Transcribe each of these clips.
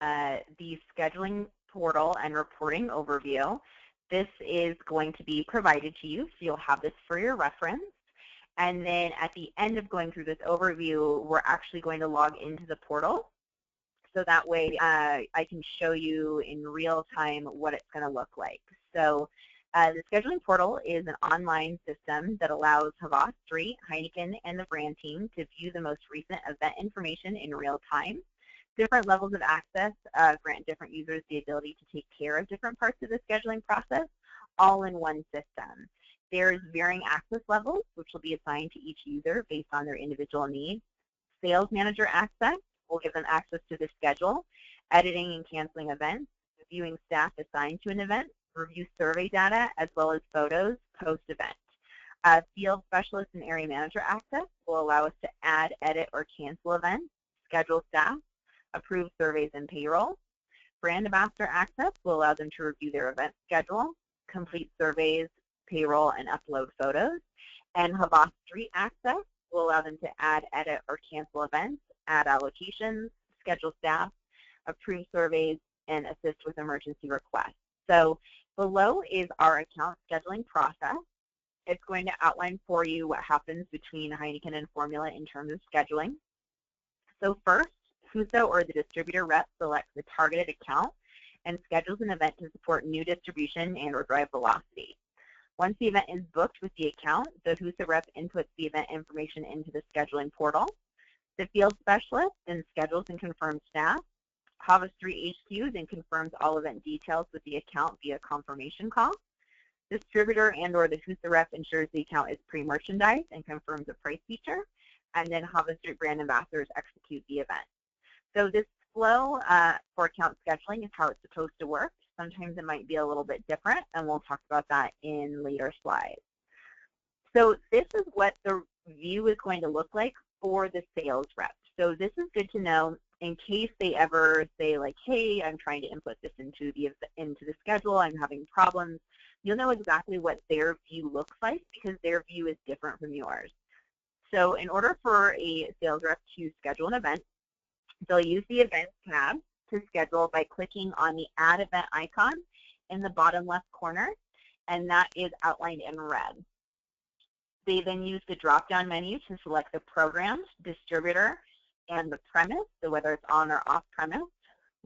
the scheduling portal and reporting overview. This is going to be provided to you, so you'll have this for your reference. And then at the end of going through this overview, we're actually going to log into the portal. So that way I can show you in real time what it's going to look like. So the scheduling portal is an online system that allows Havas Street, Heineken, and the brand team to view the most recent event information in real time. Different levels of access grant different users the ability to take care of different parts of the scheduling process, all in one system. There's varying access levels, which will be assigned to each user based on their individual needs. Sales manager access will give them access to the schedule, editing and canceling events, viewing staff assigned to an event, review survey data, as well as photos post-event. Field specialist and area manager access will allow us to add, edit, or cancel events, schedule staff, approve surveys and payroll. Brand ambassador access will allow them to review their event schedule, complete surveys, payroll, and upload photos. And Havas Street access will allow them to add, edit, or cancel events, add allocations, schedule staff, approve surveys, and assist with emergency requests. So below is our account scheduling process. It's going to outline for you what happens between Heineken and Formula in terms of scheduling. So first, HUSO or the distributor rep selects the targeted account and schedules an event to support new distribution and or drive velocity. Once the event is booked with the account, the HUSO rep inputs the event information into the scheduling portal. The field specialist then schedules and confirms staff. Havas Street HQ then confirms all event details with the account via confirmation call. Distributor and or the HUSO rep ensures the account is pre-merchandised and confirms a price feature. And then Havas Street brand ambassadors execute the event. So this flow for account scheduling is how it's supposed to work. Sometimes it might be a little bit different, and we'll talk about that in later slides. So this is what the view is going to look like for the sales rep. So this is good to know in case they ever say like, hey, I'm trying to input this into the schedule, I'm having problems. You'll know exactly what their view looks like because their view is different from yours. So in order for a sales rep to schedule an event, they'll use the Events tab to schedule by clicking on the Add Event icon in the bottom left corner, and that is outlined in red. They then use the drop-down menu to select the program, distributor, and the premise, so whether it's on or off premise.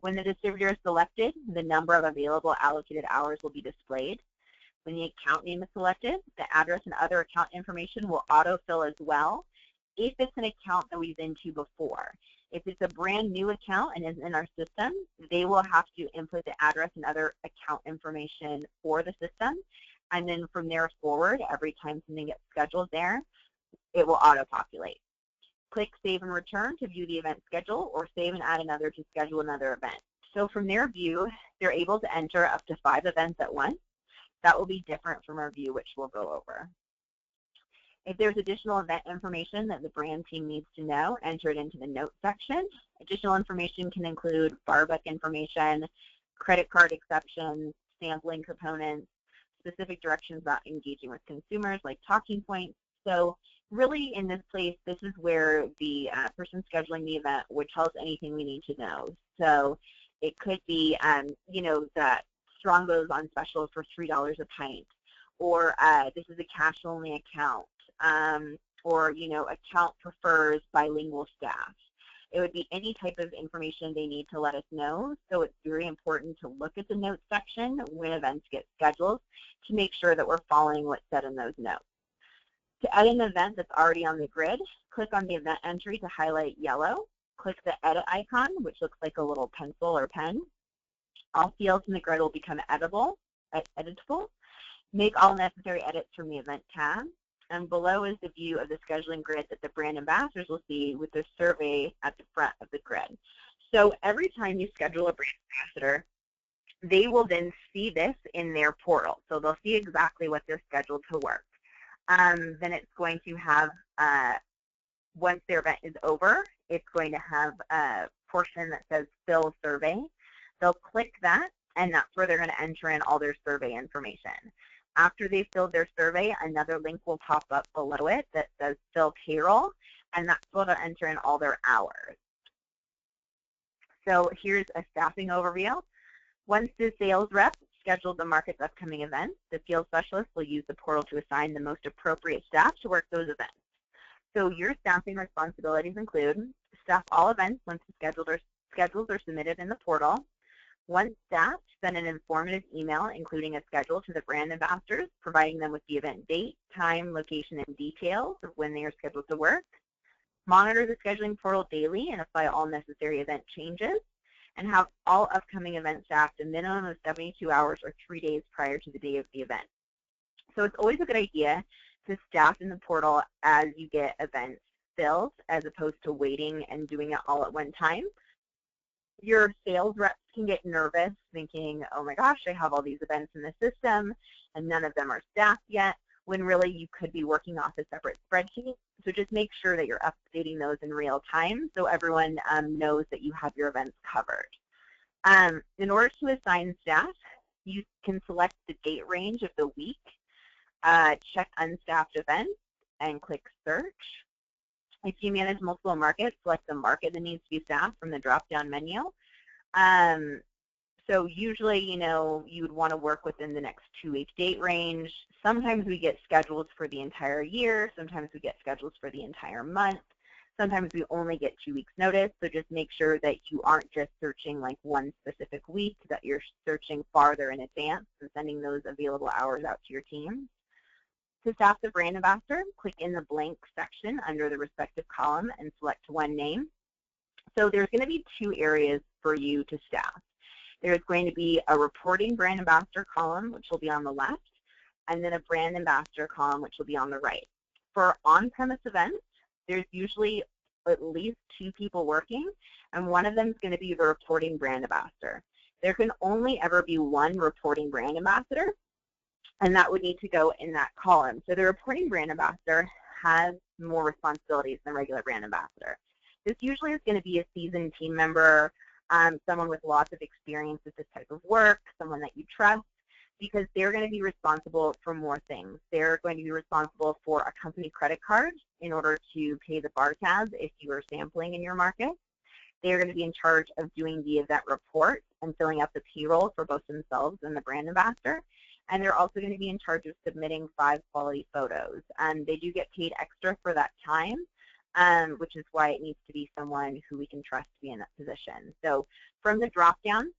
When the distributor is selected, the number of available allocated hours will be displayed. When the account name is selected, the address and other account information will autofill as well if it's an account that we've been to before. If it's a brand new account and is in our system, they will have to input the address and other account information for the system. And then from there forward, every time something gets scheduled there, it will auto-populate. Click Save and Return to view the event schedule, or save and add another to schedule another event. So from their view, they're able to enter up to 5 events at once. That will be different from our view, which we'll go over. If there's additional event information that the brand team needs to know, enter it into the notes section. Additional information can include bar book information, credit card exceptions, sampling components, specific directions about engaging with consumers like talking points. So really in this place, this is where the person scheduling the event would tell us anything we need to know. So it could be, you know, that Strongbows on special for $3 a pint, or this is a cash-only account. Or, you know, account prefers bilingual staff. It would be any type of information they need to let us know, so it's very important to look at the notes section when events get scheduled to make sure that we're following what's said in those notes. To edit an event that's already on the grid, click on the event entry to highlight yellow. Click the edit icon, which looks like a little pencil or pen. All fields in the grid will become editable. Make all necessary edits from the event tab. And below is the view of the scheduling grid that the brand ambassadors will see with the survey at the front of the grid. So every time you schedule a brand ambassador, they will then see this in their portal. So they'll see exactly what they're scheduled to work. Then it's going to have, once their event is over, it's going to have a portion that says Fill Survey. They'll click that, and that's where they're going to enter in all their survey information. After they've filled their survey, another link will pop up below it that says Fill Payroll, and that's where they'll enter in all their hours. So here's a staffing overview. Once the sales rep scheduled the market's upcoming events, the field specialist will use the portal to assign the most appropriate staff to work those events. So your staffing responsibilities include staff all events once the schedules are submitted in the portal. Once staffed, send an informative email including a schedule to the brand ambassadors, providing them with the event date, time, location, and details of when they are scheduled to work. Monitor the scheduling portal daily and apply all necessary event changes, and have all upcoming events staffed a minimum of 72 hours or 3 days prior to the day of the event. So it's always a good idea to staff in the portal as you get events filled, as opposed to waiting and doing it all at one time. Your sales reps can get nervous thinking, oh my gosh, I have all these events in the system and none of them are staffed yet, when really you could be working off a separate spreadsheet. So just make sure that you're updating those in real time so everyone knows that you have your events covered. In order to assign staff, you can select the date range of the week, check unstaffed events, and click search. If you manage multiple markets, select the market that needs to be staffed from the drop-down menu. So usually, you would want to work within the next 2-week date range. Sometimes we get schedules for the entire year. Sometimes we get schedules for the entire month. Sometimes we only get 2 weeks notice. So just make sure that you aren't just searching like one specific week, that you're searching farther in advance and sending those available hours out to your team. To staff the brand ambassador, click in the blank section under the respective column and select one name. So there's going to be 2 areas for you to staff. There's going to be a reporting brand ambassador column, which will be on the left, and then a brand ambassador column, which will be on the right. For on-premise events, there's usually at least 2 people working, and one of them is going to be the reporting brand ambassador. There can only ever be one reporting brand ambassador, and that would need to go in that column. So the reporting brand ambassador has more responsibilities than regular brand ambassador. This usually is going to be a seasoned team member, someone with lots of experience with this type of work, someone that you trust, because they're going to be responsible for more things. They're going to be responsible for a company credit card in order to pay the bar tabs if you are sampling in your market. They're going to be in charge of doing the event report and filling out the payroll for both themselves and the brand ambassador. And they're also going to be in charge of submitting 5 quality photos. They do get paid extra for that time, which is why it needs to be someone who we can trust to be in that position. So from the drop-down,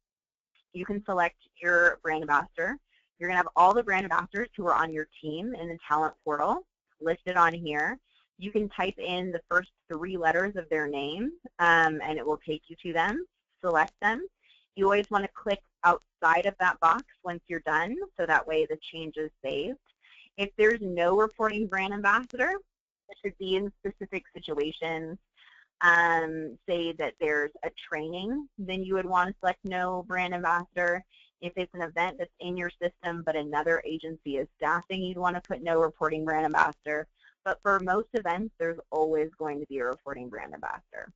you can select your brand ambassador. You're going to have all the brand ambassadors who are on your team in the talent portal listed on here. You can type in the first 3 letters of their name, and it will take you to them. Select them. You always want to click outside of that box once you're done, so that way the change is saved. If there's no reporting brand ambassador, it should be in specific situations. Say that there's a training, then you would want to select no brand ambassador. If it's an event that's in your system but another agency is staffing, you'd want to put no reporting brand ambassador. But for most events, there's always going to be a reporting brand ambassador.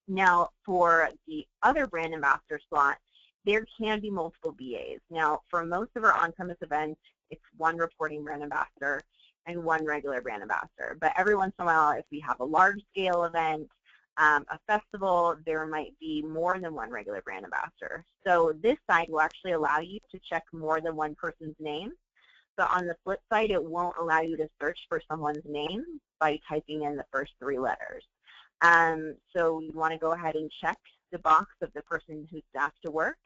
Now, for the other brand ambassador slot, there can be multiple BAs. Now, for most of our on-premise events, it's 1 reporting brand ambassador and 1 regular brand ambassador. But every once in a while, if we have a large-scale event, a festival, there might be more than 1 regular brand ambassador. So this side will actually allow you to check more than 1 person's name. But on the flip side, it won't allow you to search for someone's name by typing in the first 3 letters. So you want to go ahead and check the box of the person who's staffed to work.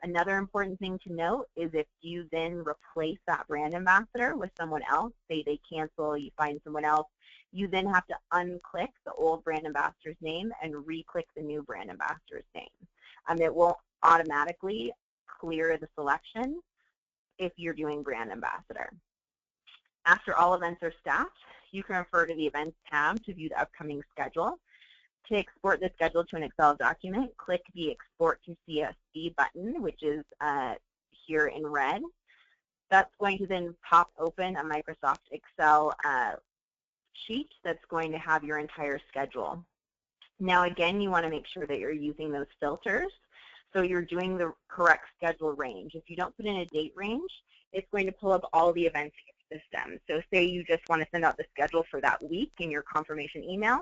Another important thing to note is if you then replace that brand ambassador with someone else, say they cancel, you find someone else, you then have to unclick the old brand ambassador's name and re-click the new brand ambassador's name. It won't automatically clear the selection if you're doing brand ambassador. After all events are staffed, you can refer to the Events tab to view the upcoming schedule. To export the schedule to an Excel document, click the Export to CSV button, which is here in red. That's going to then pop open a Microsoft Excel sheet that's going to have your entire schedule. Now again, you want to make sure that you're using those filters, so you're doing the correct schedule range. If you don't put in a date range, it's going to pull up all the events in your system. So say you just want to send out the schedule for that week in your confirmation email,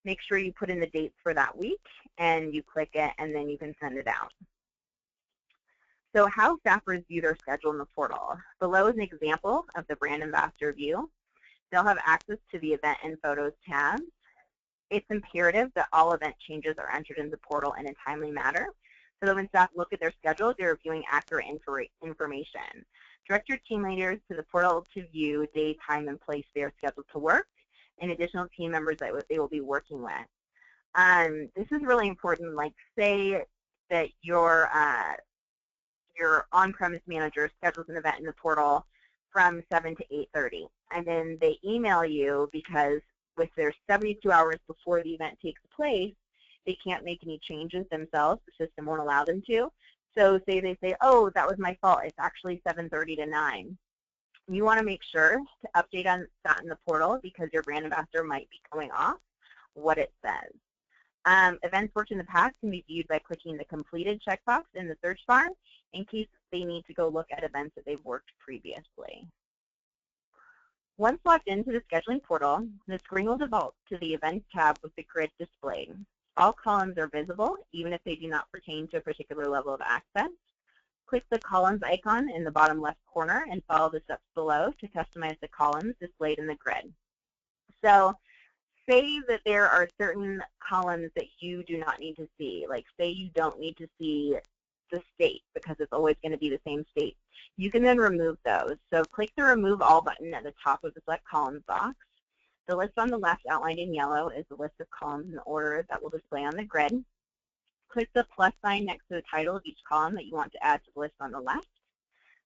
Make sure you put in the dates for that week, and you click it, and then you can send it out. So how staffers view their schedule in the portal. Below is an example of the brand ambassador view. They'll have access to the event and photos tabs. It's imperative that all event changes are entered in the portal in a timely manner, so that when staff look at their schedule, they're viewing accurate information. Direct your team leaders to the portal to view day, time, and place they are scheduled to work, and additional team members that they will be working with. This is really important. Like, say that your on-premise manager schedules an event in the portal from 7 to 8:30, and then they email you because with their 72 hours before the event takes place, they can't make any changes themselves. The system won't allow them to. So say they say, oh, that was my fault. It's actually 7:30 to 9. You want to make sure to update on that in the portal because your brand ambassador might be going off what it says. Events worked in the past can be viewed by clicking the completed checkbox in the search bar in case they need to go look at events that they've worked previously. Once logged into the scheduling portal, the screen will default to the Events tab with the grid displayed. All columns are visible, even if they do not pertain to a particular level of access. Click the columns icon in the bottom left corner and follow the steps below to customize the columns displayed in the grid. So say that there are certain columns that you do not need to see. Like say you don't need to see the state because it's always going to be the same state. You can then remove those. So click the Remove All button at the top of the Select Columns box. The list on the left outlined in yellow is the list of columns in order that will display on the grid. Click the plus sign next to the title of each column that you want to add to the list on the left.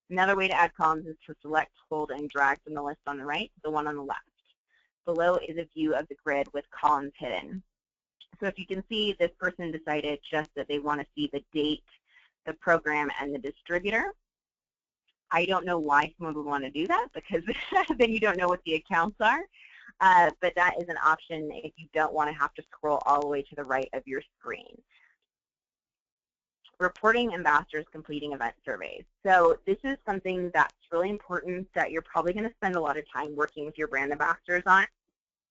Another way to add columns is to select, hold, and drag from the list on the right to the one on the left. Below is a view of the grid with columns hidden. So if you can see, this person decided just that they want to see the date, the program, and the distributor. I don't know why someone would want to do that because then you don't know what the accounts are. But that is an option if you don't want to have to scroll all the way to the right of your screen. Reporting ambassadors completing event surveys. So this is something that's really important that you're probably going to spend a lot of time working with your brand ambassadors on,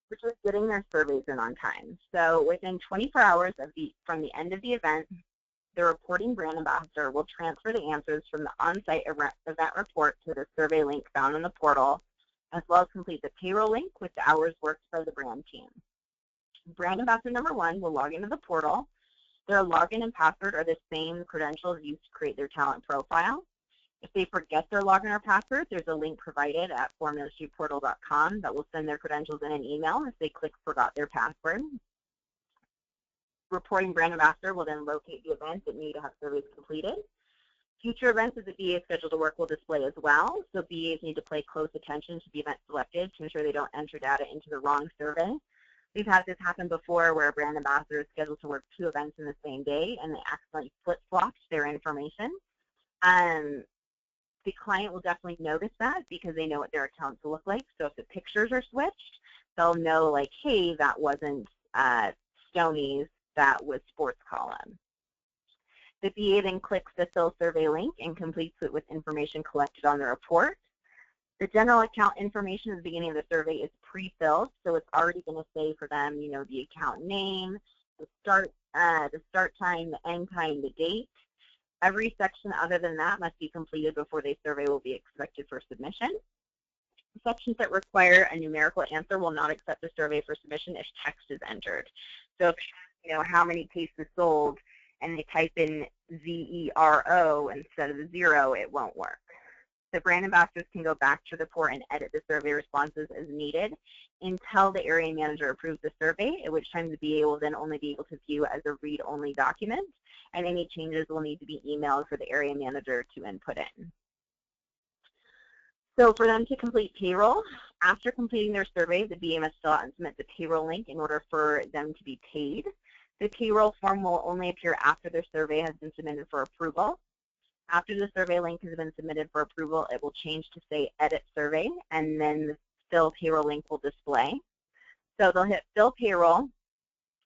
which is getting their surveys in on time. So within 24 hours from the end of the event, the reporting brand ambassador will transfer the answers from the on-site event report to the survey link found in the portal, as well as complete the payroll link with the hours worked by the brand team. Brand ambassador number 1 will log into the portal. Their login and password are the same credentials used to create their talent profile. If they forget their login or password, there's a link provided at formindustryportal.com that will send their credentials in an email if they click Forgot Their Password. Reporting brand ambassador will then locate the events that need to have surveys completed. Future events that the BA is scheduled to work will display as well, so BAs need to pay close attention to the event selected to ensure they don't enter data into the wrong survey. We've had this happen before where a brand ambassador is scheduled to work 2 events in the same day and they accidentally flip-flopped their information. The client will definitely notice that because they know what their accounts will look like. So if the pictures are switched, they'll know like, hey, that wasn't Stoney's, that was Sports Column. The BA then clicks the Fill Survey link and completes it with information collected on the report. The general account information at the beginning of the survey is pre-filled, so it's already going to say for them, you know, the account name, the start time, the end time, the date. Every section other than that must be completed before the survey will be expected for submission. Sections that require a numerical answer will not accept the survey for submission if text is entered. So if you know how many cases sold and they type in ZERO instead of the 0, it won't work. The brand ambassadors can go back to the report and edit the survey responses as needed until the area manager approves the survey, at which time the BA will then only be able to view as a read-only document, and any changes will need to be emailed for the area manager to input in. So for them to complete payroll, after completing their survey, the BA must fill out and submit the payroll link in order for them to be paid. The payroll form will only appear after their survey has been submitted for approval. After the survey link has been submitted for approval, it will change to say Edit Survey, and then the Fill Payroll link will display. So they'll hit Fill Payroll.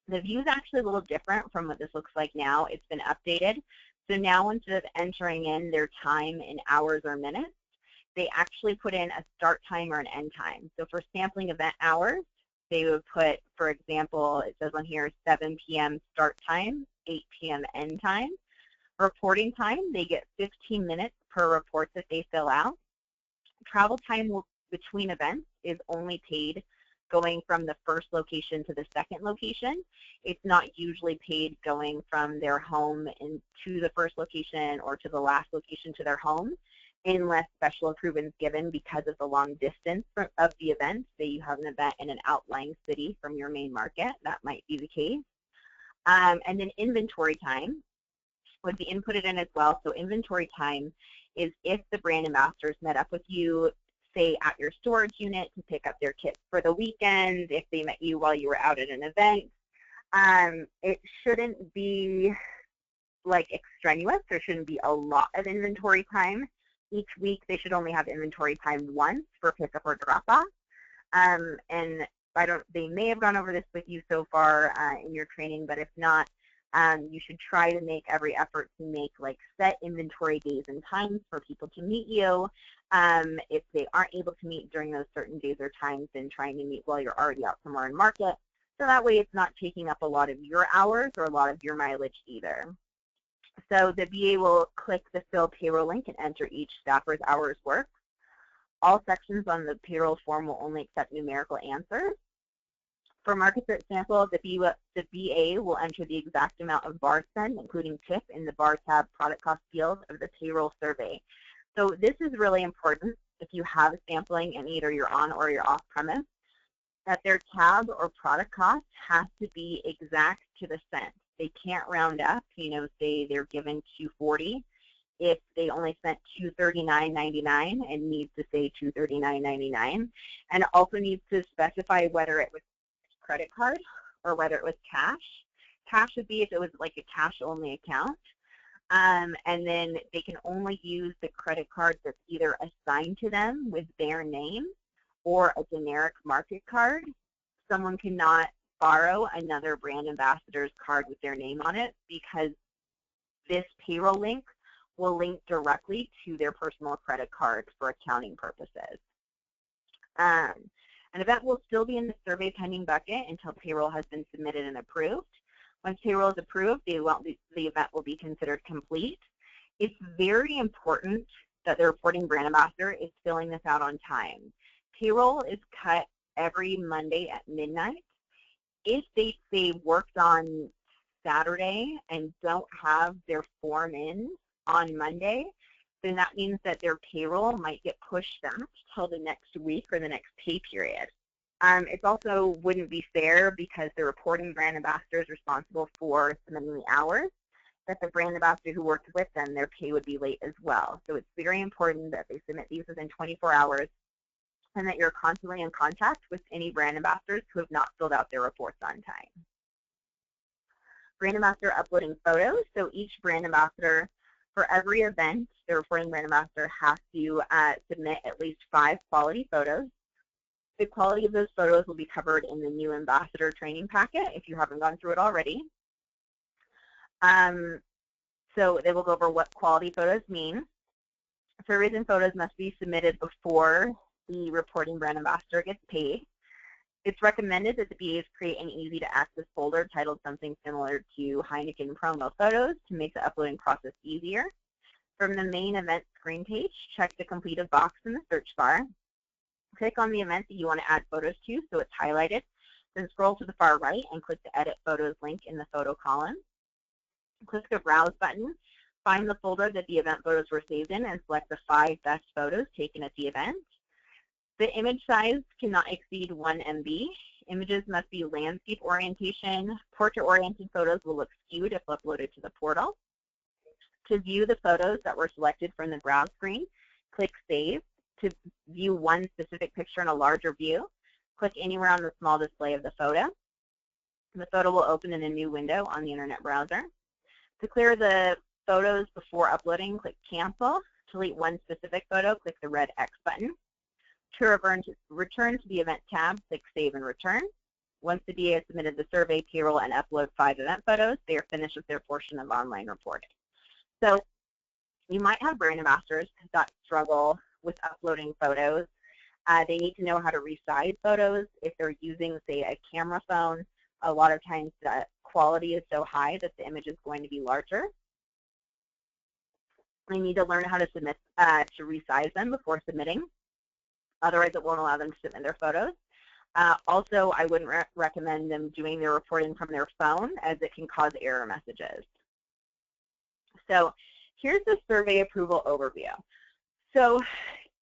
The view is actually a little different from what this looks like now. It's been updated. So now instead of entering in their time in hours or minutes, they actually put in a start time or an end time. So for sampling event hours, they would put, for example, it says on here 7 p.m. start time, 8 p.m. end time. Reporting time, they get 15 minutes per report that they fill out. Travel time between events is only paid going from the first location to the second location. It's not usually paid going from their home to the first location or to the last location to their home, unless special approval is given because of the long distance of the event. Say you have an event in an outlying city from your main market, that might be the case. And then inventory time would be inputted in as well. So inventory time is if the brand ambassadors met up with you, say at your storage unit to pick up their kits for the weekend, if they met you while you were out at an event. It shouldn't be like extraneous. There shouldn't be a lot of inventory time. Each week they should only have inventory time once for pickup or drop off. And they may have gone over this with you so far in your training, but if not, you should try to make every effort to make like set inventory days and times for people to meet you. If they aren't able to meet during those certain days or times, then trying to meet while you're already out somewhere in market. So that way it's not taking up a lot of your hours or a lot of your mileage either. So the BA will click the Fill Payroll link and enter each staffer's hours worked. All sections on the payroll form will only accept numerical answers. For market search sample, the BA will enter the exact amount of bar spend, including tip, in the bar tab product cost field of the payroll survey. So this is really important if you have sampling and either you're on or you're off premise, that their tab or product cost has to be exact to the cent. They can't round up, say they're given $2.40. If they only spent $239.99 and needs to say $239.99, and it also needs to specify whether it was credit card or whether it was cash. Cash would be if it was like a cash-only account. And then they can only use the credit card that's either assigned to them with their name or a generic market card. Someone cannot borrow another brand ambassador's card with their name on it because this payroll link will link directly to their personal credit card for accounting purposes. An event will still be in the survey pending bucket until payroll has been submitted and approved. Once payroll is approved, the event will be considered complete. It's very important that the reporting brand ambassador is filling this out on time. Payroll is cut every Monday at midnight. If they worked on Saturday and don't have their form in on Monday, then that means that their payroll might get pushed back till the next week or the next pay period. It also wouldn't be fair because the reporting brand ambassador is responsible for submitting the hours, that the brand ambassador who worked with them, their pay would be late as well. So it's very important that they submit these within 24 hours and that you're constantly in contact with any brand ambassadors who have not filled out their reports on time. Brand ambassador uploading photos. So each brand ambassador, for every event, the reporting brand ambassador has to submit at least 5 quality photos. The quality of those photos will be covered in the new ambassador training packet if you haven't gone through it already. So they will go over what quality photos mean. Surveys and photos must be submitted before the reporting brand ambassador gets paid. It's recommended that the BAs create an easy-to-access folder titled something similar to Heineken promo photos to make the uploading process easier. From the main event screen page, check the completed box in the search bar. Click on the event that you want to add photos to so it's highlighted. Then scroll to the far right and click the Edit Photos link in the photo column. Click the Browse button. Find the folder that the event photos were saved in and select the 5 best photos taken at the event. The image size cannot exceed 1 MB. Images must be landscape orientation. Portrait-oriented photos will look skewed if uploaded to the portal. To view the photos that were selected from the browse screen, click Save. To view one specific picture in a larger view, click anywhere on the small display of the photo. The photo will open in a new window on the internet browser. To clear the photos before uploading, click Cancel. To delete one specific photo, click the red X button. To return to the Event tab, click Save and Return. Once the DA has submitted the survey, payroll, and upload 5 event photos, they are finished with their portion of online reporting. So you might have brand ambassadors that struggle with uploading photos. They need to know how to resize photos. If they're using, say, a camera phone, a lot of times the quality is so high that the image is going to be larger. They need to learn how to submit, to resize them before submitting. Otherwise, it won't allow them to submit their photos. Also, I wouldn't recommend them doing their reporting from their phone, as it can cause error messages. So here's the survey approval overview. So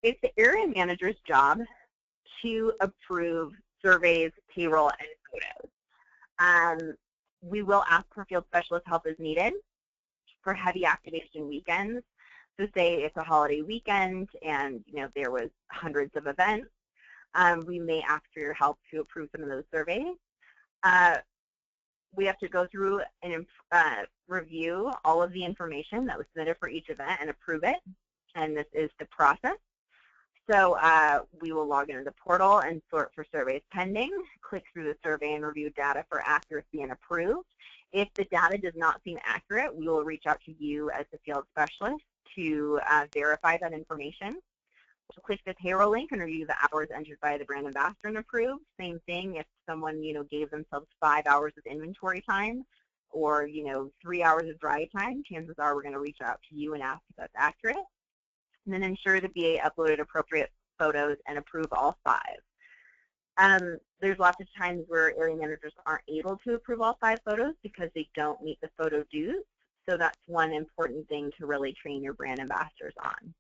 it's the area manager's job to approve surveys, payroll, and photos. We will ask for field specialist help as needed for heavy activation weekends. So say it's a holiday weekend and there was hundreds of events, we may ask for your help to approve some of those surveys. We have to go through and review all of the information that was submitted for each event and approve it, and this is the process. So we will log into the portal and sort for surveys pending, click through the survey and review data for accuracy and approve. If the data does not seem accurate, we will reach out to you as the field specialist to verify that information. We'll click the payroll link and review the hours entered by the brand ambassador and approve. Same thing if someone gave themselves 5 hours of inventory time or 3 hours of dry time, chances are we're going to reach out to you and ask if that's accurate. And then ensure the BA uploaded appropriate photos and approve all 5. There's lots of times where area managers aren't able to approve all 5 photos because they don't meet the photo dues. So that's one important thing to really train your brand ambassadors on.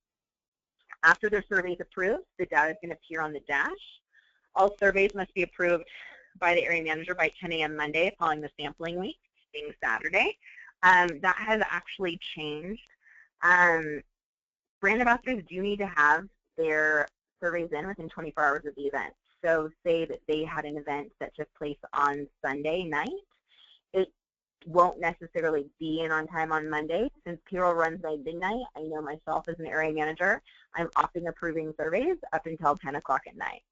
After their survey is approved, the data is going to appear on the dash. All surveys must be approved by the area manager by 10 a.m. Monday following the sampling week, being Saturday. That has actually changed. Brand ambassadors do need to have their surveys in within 24 hours of the event. So say that they had an event that took place on Sunday night, it won't necessarily be in on time on Monday. Since payroll runs by midnight, I know myself as an area manager, I'm often approving surveys up until 10 o'clock at night.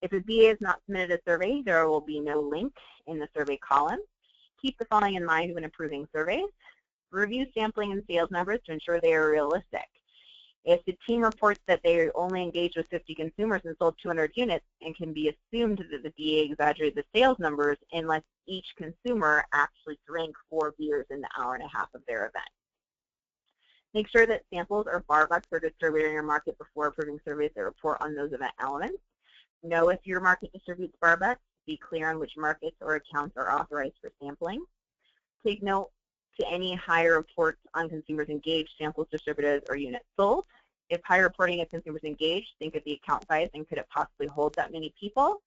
If a BA has not submitted a survey, there will be no link in the survey column. Keep the following in mind when approving surveys. Review sampling and sales numbers to ensure they are realistic. If the team reports that they only engaged with 50 consumers and sold 200 units, it can be assumed that the BA exaggerated the sales numbers unless each consumer actually drank 4 beers in the hour and a half of their event. Make sure that samples or bar bucks are distributed in your market before approving surveys that report on those event elements. Know if your market distributes bar bucks. Be clear on which markets or accounts are authorized for sampling. Take note to any higher reports on consumers engaged, samples distributed, or units sold. If higher reporting of consumers engaged, think of the account size and could it possibly hold that many people.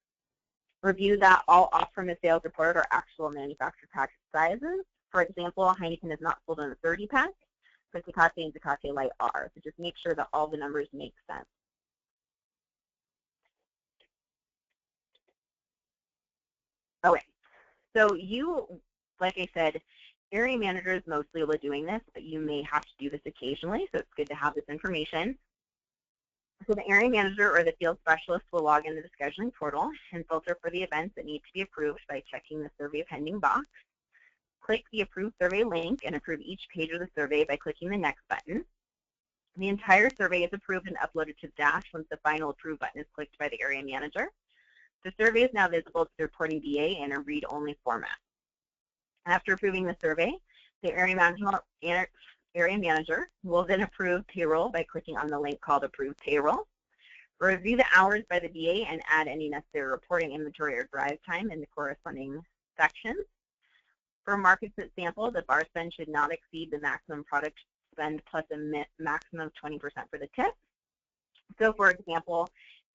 Review that all off-premise sales reported are actual manufactured package sizes. For example, Heineken is not sold in a 30-pack, but Tecate and Tecate Light are. So just make sure that all the numbers make sense. Okay, so you, like I said, area managers mostly will be doing this, but you may have to do this occasionally, so it's good to have this information. So the area manager or the field specialist will log into the scheduling portal and filter for the events that need to be approved by checking the survey pending box. Click the approved survey link and approve each page of the survey by clicking the next button. The entire survey is approved and uploaded to Dash once the final approve button is clicked by the area manager. The survey is now visible to the reporting BA in a read-only format. After approving the survey, the area manager will then approve payroll by clicking on the link called Approve Payroll. Review the hours by the BA and add any necessary reporting, inventory, or drive time in the corresponding sections. For markets that sample, the bar spend should not exceed the maximum product spend plus a maximum of 20% for the tip. So for example,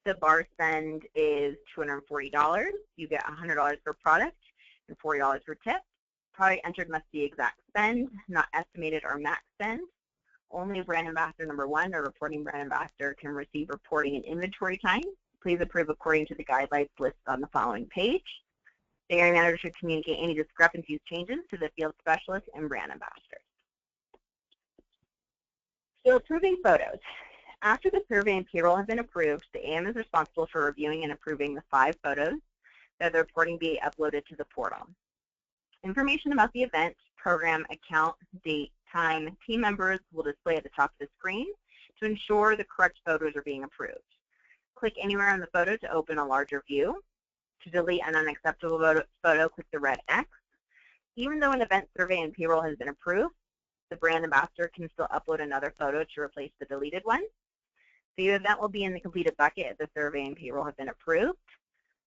the bar spend is $240. You get $100 per product and $40 per tip. Product entered must be exact spend, not estimated or max spend. Only brand ambassador number 1 or reporting brand ambassador can receive reporting and inventory time. Please approve according to the guidelines listed on the following page. The area manager should communicate any discrepancies, changes to the field specialist and brand ambassadors. So approving photos. After the survey and payroll have been approved, the AM is responsible for reviewing and approving the 5 photos that the reporting be uploaded to the portal. Information about the event, program, account, date, time, team members will display at the top of the screen to ensure the correct photos are being approved. Click anywhere on the photo to open a larger view. To delete an unacceptable photo, click the red X. Even though an event survey and payroll has been approved, the brand ambassador can still upload another photo to replace the deleted one. The event will be in the completed bucket if the survey and payroll have been approved.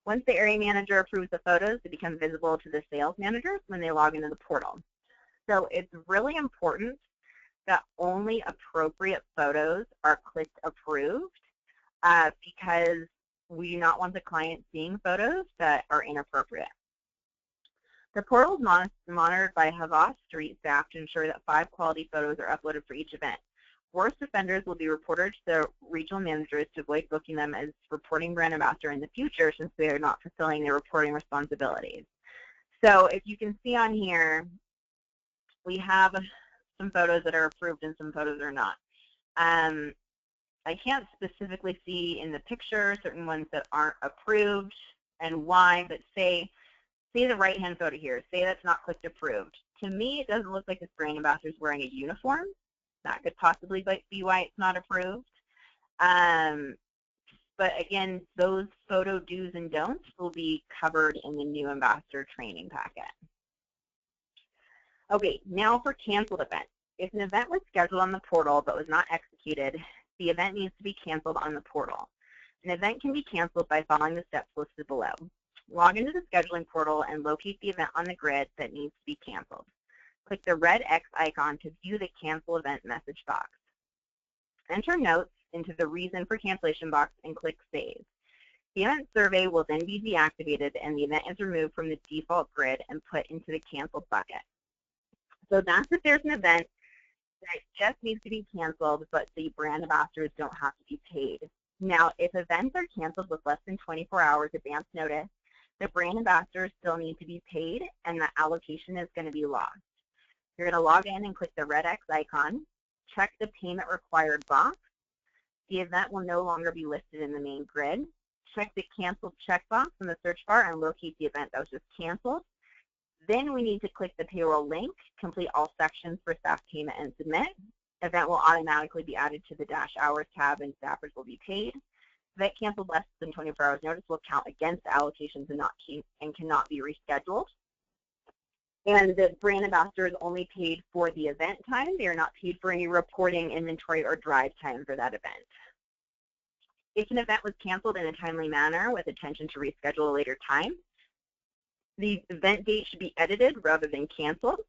Once the area manager approves the photos, they become visible to the sales managers when they log into the portal. So it's really important that only appropriate photos are clicked approved because we do not want the client seeing photos that are inappropriate. The portal is monitored by Havas Street staff to ensure that 5 quality photos are uploaded for each event. Worst offenders will be reported to the regional managers to avoid booking them as reporting brand ambassador in the future since they are not fulfilling their reporting responsibilities. So if you can see on here, we have some photos that are approved and some photos are not. I can't specifically see in the picture certain ones that aren't approved and why, but say the right-hand photo here, say that's not clicked approved. To me, it doesn't look like this brand ambassador is wearing a uniform. That could possibly be why it's not approved. But again, those photo do's and don'ts will be covered in the new ambassador training packet. Okay, now for canceled events. If an event was scheduled on the portal but was not executed, the event needs to be canceled on the portal. An event can be canceled by following the steps listed below. Log into the scheduling portal and locate the event on the grid that needs to be canceled. Click the red X icon to view the cancel event message box. Enter notes into the reason for cancellation box and click save. The event survey will then be deactivated and the event is removed from the default grid and put into the canceled bucket. So that's if there's an event that just needs to be canceled, but the brand ambassadors don't have to be paid. Now, if events are canceled with less than 24 hours advance notice, the brand ambassadors still need to be paid and the allocation is going to be lost. You're going to log in and click the red X icon, check the payment required box. The event will no longer be listed in the main grid. Check the canceled checkbox in the search bar and locate the event that was just canceled. Then we need to click the payroll link, complete all sections for staff payment and submit. Event will automatically be added to the dash hours tab and staffers will be paid. Event canceled less than 24 hours notice will count against allocations and cannot be rescheduled. And the brand ambassador is only paid for the event time. They are not paid for any reporting, inventory, or drive time for that event. If an event was canceled in a timely manner with intention to reschedule a later time, the event date should be edited rather than canceled.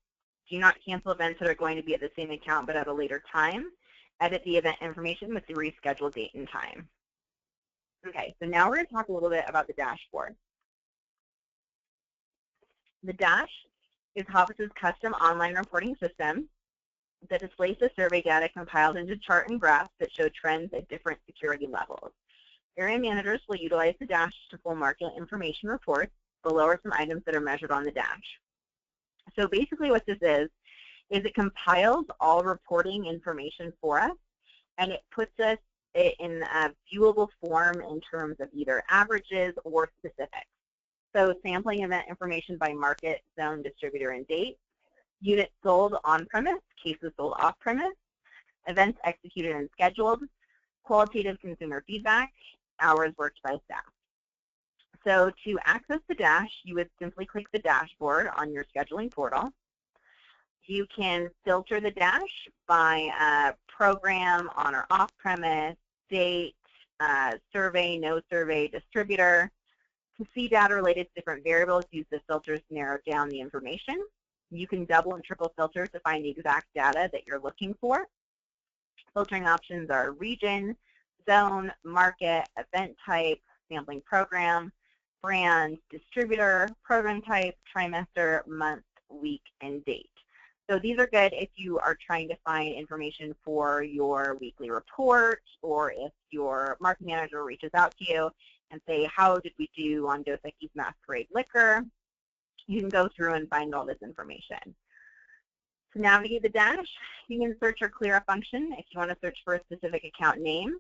Do not cancel events that are going to be at the same account but at a later time. Edit the event information with the rescheduled date and time. Okay, so now we're going to talk a little bit about the dashboard. The Dash is Havas's custom online reporting system that displays the survey data compiled into chart and graphs that show trends at different security levels. Area managers will utilize the Dash to pull market information reports. Below are some items that are measured on the Dash. So basically what this is it compiles all reporting information for us, and it puts us in a viewable form in terms of either averages or specifics. So sampling event information by market, zone, distributor, and date, units sold on-premise, cases sold off-premise, events executed and scheduled, qualitative consumer feedback, hours worked by staff. So to access the Dash, you would simply click the dashboard on your scheduling portal. You can filter the Dash by program, on or off-premise, date, survey, no survey, distributor. To see data related to different variables, use the filters to narrow down the information. You can double and triple filter to find the exact data that you're looking for. Filtering options are region, zone, market, event type, sampling program, brand, distributor, program type, trimester, month, week, and date. So these are good if you are trying to find information for your weekly report, or if your market manager reaches out to you and say, how did we do on Dos Equis Masquerade Liquor? You can go through and find all this information. To navigate the Dash, you can search or clear a function. If you want to search for a specific account name,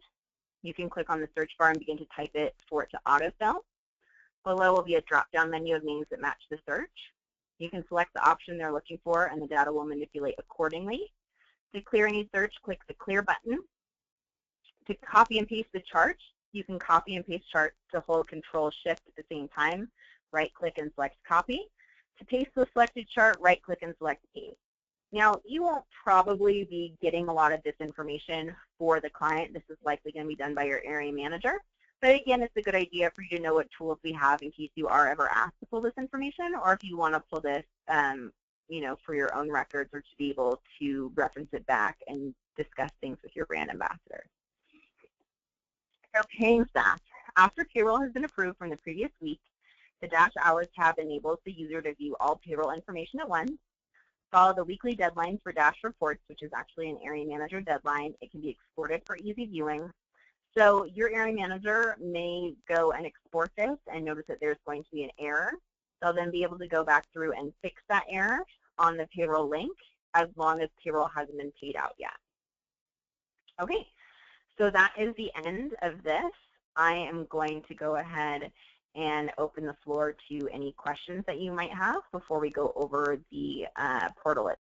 you can click on the search bar and begin to type it for it to autofill. Below will be a drop-down menu of names that match the search. You can select the option they're looking for, and the data will manipulate accordingly. To clear any search, click the Clear button. To copy and paste the chart, You can copy and paste charts to hold Control-Shift at the same time. Right-click and select Copy. To paste the selected chart, right-click and select Paste. Now, you won't probably be getting a lot of this information for the client. This is likely going to be done by your area manager. But again, it's a good idea for you to know what tools we have in case you are ever asked to pull this information, or if you want to pull this, for your own records, or to be able to reference it back and discuss things with your brand ambassadors. So paying staff. After payroll has been approved from the previous week, the Dash Hours tab enables the user to view all payroll information at once. Follow the weekly deadlines for Dash reports, which is actually an area manager deadline. It can be exported for easy viewing. So your area manager may go and export this and notice that there's going to be an error. They'll then be able to go back through and fix that error on the payroll link, as long as payroll hasn't been paid out yet. Okay, so that is the end of this. I am going to go ahead and open the floor to any questions that you might have before we go over the portal itself.